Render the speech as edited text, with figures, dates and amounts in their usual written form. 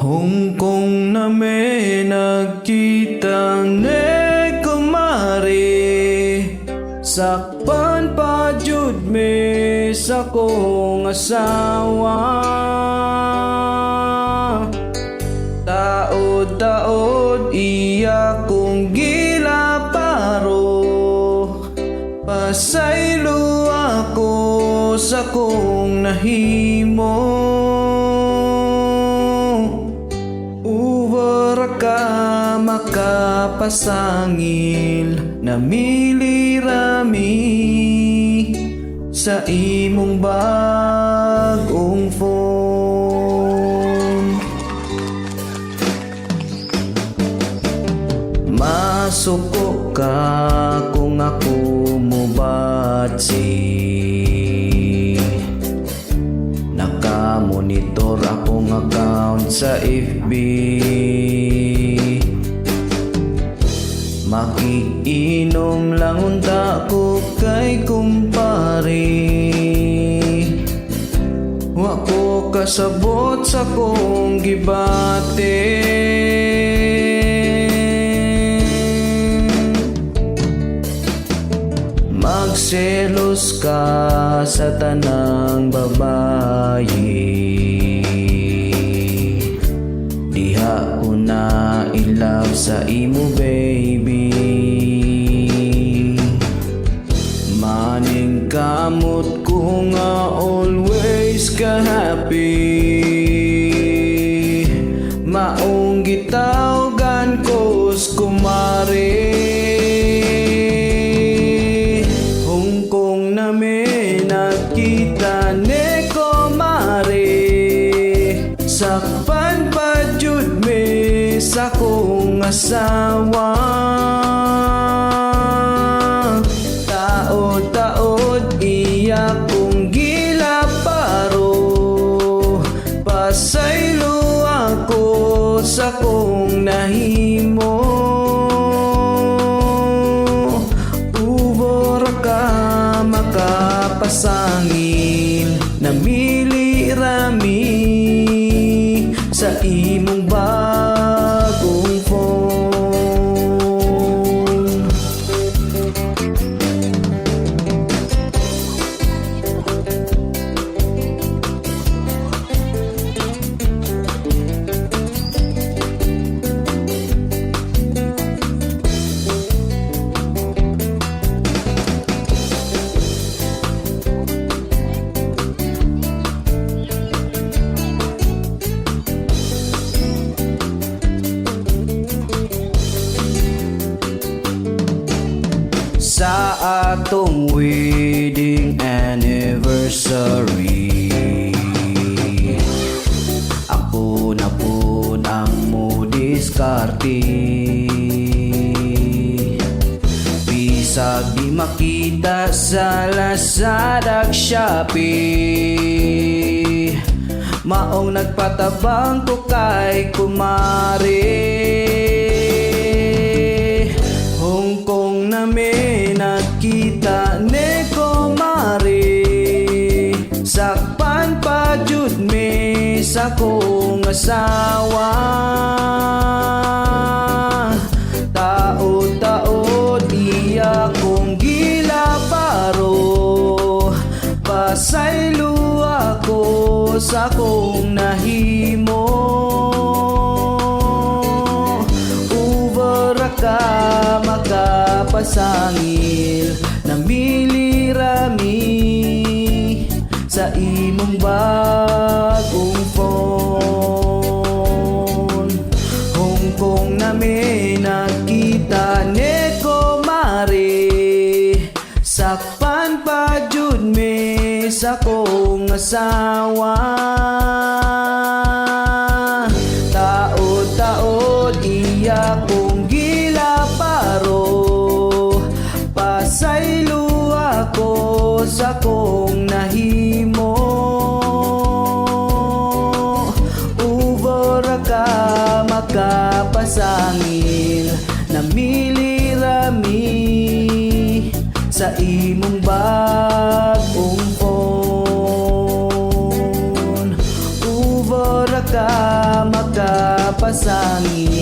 Hong Kong na may nagkita ne kumari, sakpan pa jud me sa kong asawa. Taod-taod iya kong gilaparo, pasaylo ako sa kong nahimo. Ka makapasangil na milirami sa imong bagong phone. Masuko ka kung ako mubatsi, nakamonitor akong account sa FB. Makiinom lang unta ko kay kumpare, wa ko kasabot sa kong gibate. Magselos ka sa tanang babayi, diha ko na ilove sa imo baby. Maning kamot ko nga always ka happy, maong gitawgan ko's kumare. Hong Kong na may nakita ne kumare, sakpan pa jud me sa kong asawa. Taod-taod iya kong gilaparo, pasaylo ako sa kong nahimo. Ubor ka makapasangil na milirami sa imong bagong phone. Sa atong wedding anniversary, ako na po ang mo diskarte. Bisag di makita sa Lazada ug Shopee, maong nagpatabang ko kay kumare. Hong Kong na may nakita ne kumare, sakpan pa jud me sa kong asawa. Taod-taod iya kong gilaparo, pasaylo ako sa kong nahimo. Ka makapasangil na milirami sa imong bagong phone. Hong Kong na may nakita ne kumare, sakpan pa jud me sa kong asawa. Taod-taod iya kong gilaparo, pasaylo ako sa kong nahimo. Ubor ka makapasangil na milirami sa imong bagong phone. Ubor ka maka pasangin